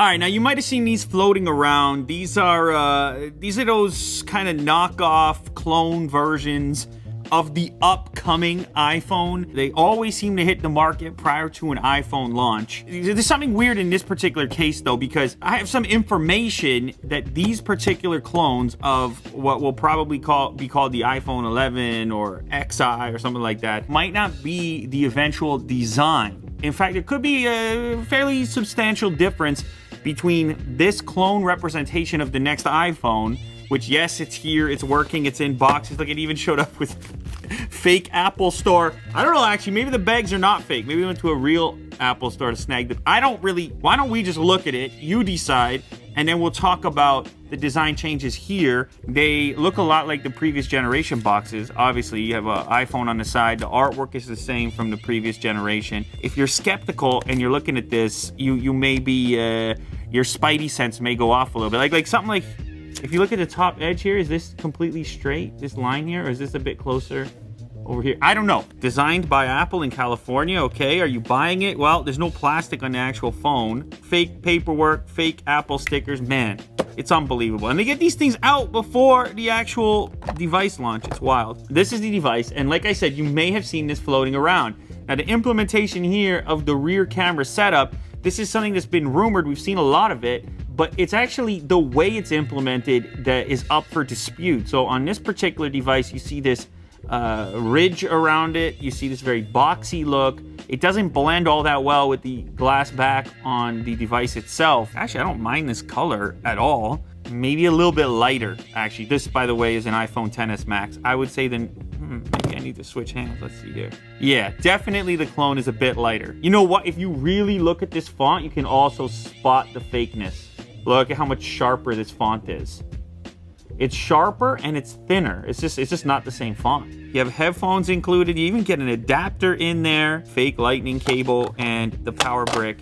All right, now you might have seen these floating around. These are those kind of knockoff clone versions of the upcoming iPhone. They always seem to hit the market prior to an iPhone launch. There's something weird in this particular case though, because I have some information that these particular clones of what will probably be called the iPhone 11 or XI or something like that might not be the eventual design. In fact, it could be a fairly substantial difference between this clone representation of the next iPhone, which, yes, it's here, it's working, it's in boxes. Look, it even showed up with fake Apple Store. I don't know, actually, maybe the bags are not fake. Maybe we went to a real Apple Store to snag them. Why don't we just look at it, you decide, and then we'll talk about the design changes here. They look a lot like the previous generation boxes. Obviously, you have an iPhone on the side. The artwork is the same from the previous generation. If you're skeptical and you're looking at this, you may be, your spidey sense may go off a little bit. Like something like, if you look at the top edge here, is this completely straight, this line here, or is this a bit closer over here? I don't know. Designed by Apple in California, okay. Are you buying it? Well, there's no plastic on the actual phone. Fake paperwork, fake Apple stickers. Man, it's unbelievable. And they get these things out before the actual device launch. It's wild. This is the device, and like I said, you may have seen this floating around. Now, the implementation here of the rear camera setup, this is something that's been rumored. We've seen a lot of it, but it's actually the way it's implemented that is up for dispute. So on this particular device, you see this ridge around it. You see this very boxy look. It doesn't blend all that well with the glass back on the device itself. Actually, I don't mind this color at all. Maybe a little bit lighter, actually. This, by the way, is an iPhone XS Max. I would say then, maybe I need to switch hands. Let's see here. Yeah, definitely the clone is a bit lighter. You know what? If you really look at this font, you can also spot the fakeness. Look at how much sharper this font is. It's sharper and it's thinner. It's just not the same font. You have headphones included. You even get an adapter in there, fake lightning cable, and the power brick.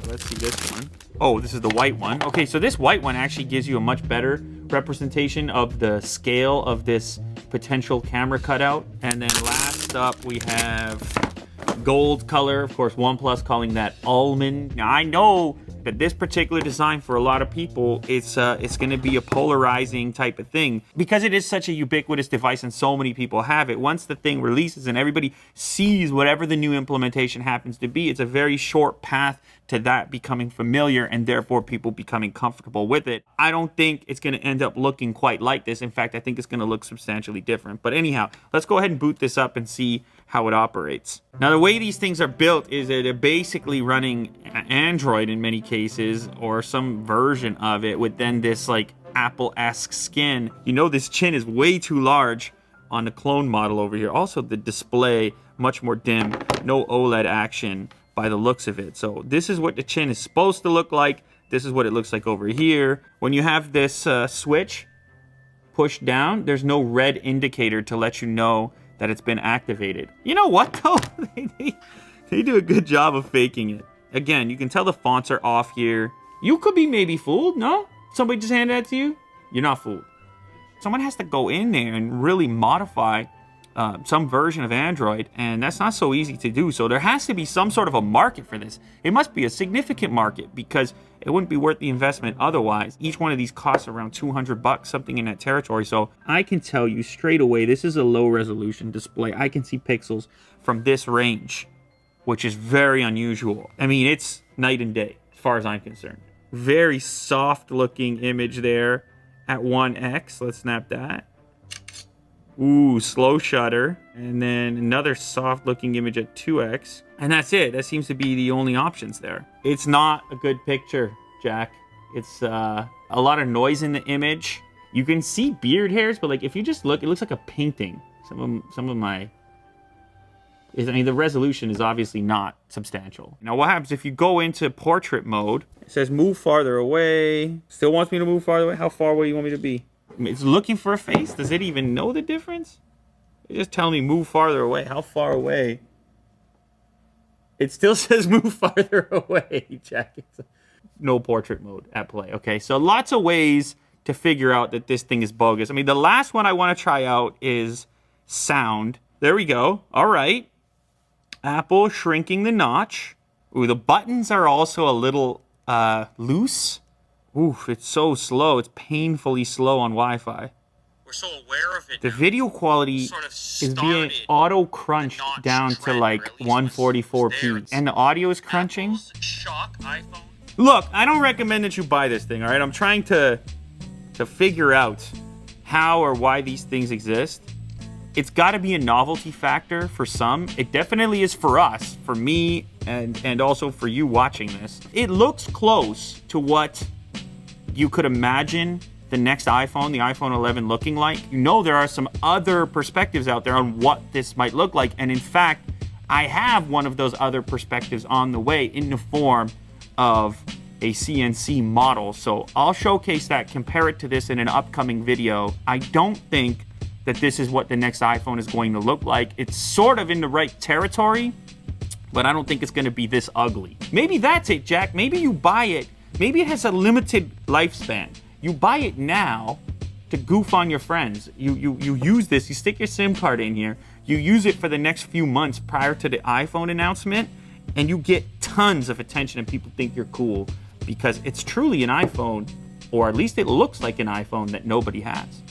Let's see this one. Oh, this is the white one. Okay, so this white one actually gives you a much better representation of the scale of this potential camera cutout. And then last up, we have gold color. Of course, OnePlus calling that almond. Now, I know that this particular design for a lot of people, it's going to be a polarizing type of thing because it is such a ubiquitous device and so many people have it. Once the thing releases and everybody sees whatever the new implementation happens to be, it's a very short path to that becoming familiar and therefore people becoming comfortable with it. I don't think it's going to end up looking quite like this. In fact, I think it's going to look substantially different. But anyhow, let's go ahead and boot this up and see how it operates. Now, the way these things are built is that they're basically running Android in many cases, or some version of it with then this like Apple-esque skin. You know, this chin is way too large on the clone model over here. Also, the display, much more dim, no OLED action by the looks of it. So this is what the chin is supposed to look like. This is what it looks like over here. When you have this switch pushed down, there's no red indicator to let you know that it's been activated. You know what though? They do a good job of faking it. Again, you can tell the fonts are off here. You could be maybe fooled, no? Somebody just handed that to you? You're not fooled. Someone has to go in there and really modify some version of Android, and that's not so easy to do. So there has to be some sort of a market for this. It must be a significant market because it wouldn't be worth the investment otherwise. Each one of these costs around $200, something in that territory. So I can tell you straight away, this is a low resolution display. I can see pixels from this range, which is very unusual. I mean, it's night and day as far as I'm concerned. Very soft looking image there at 1x. Let's snap that. Ooh, slow shutter. And then another soft looking image at 2x. And that's it. That seems to be the only options there. It's not a good picture, Jack. It's a lot of noise in the image. You can see beard hairs, but like if you just look, it looks like a painting. Some of my... I mean, the resolution is obviously not substantial. Now, what happens if you go into portrait mode? It says move farther away. Still wants me to move farther away? How far away do you want me to be? I mean, it's looking for a face. Does it even know the difference? It's just telling me move farther away. How far away? It still says move farther away, Jack. It's no portrait mode at play. Okay, so lots of ways to figure out that this thing is bogus. I mean, the last one I want to try out is sound. There we go. All right. Apple shrinking the notch. Ooh, the buttons are also a little loose. Oof, it's so slow. It's painfully slow on Wi-Fi. We're so aware of it. The video quality sort of is being auto-crunched down to like 144p. And the audio is crunching. Shock iPhone. Look, I don't recommend that you buy this thing, all right? I'm trying to figure out how or why these things exist. It's got to be a novelty factor for some. It definitely is for us, for me, and also for you watching this. It looks close to what you could imagine the next iPhone, the iPhone 11, looking like. You know, there are some other perspectives out there on what this might look like. And in fact, I have one of those other perspectives on the way in the form of a CNC model. So I'll showcase that, compare it to this in an upcoming video. I don't think that this is what the next iPhone is going to look like. It's sort of in the right territory, but I don't think it's going to be this ugly. Maybe that's it, Jack. Maybe you buy it. Maybe it has a limited lifespan. You buy it now to goof on your friends. You use this, you stick your SIM card in here, you use it for the next few months prior to the iPhone announcement, and you get tons of attention and people think you're cool because it's truly an iPhone, or at least it looks like an iPhone that nobody has.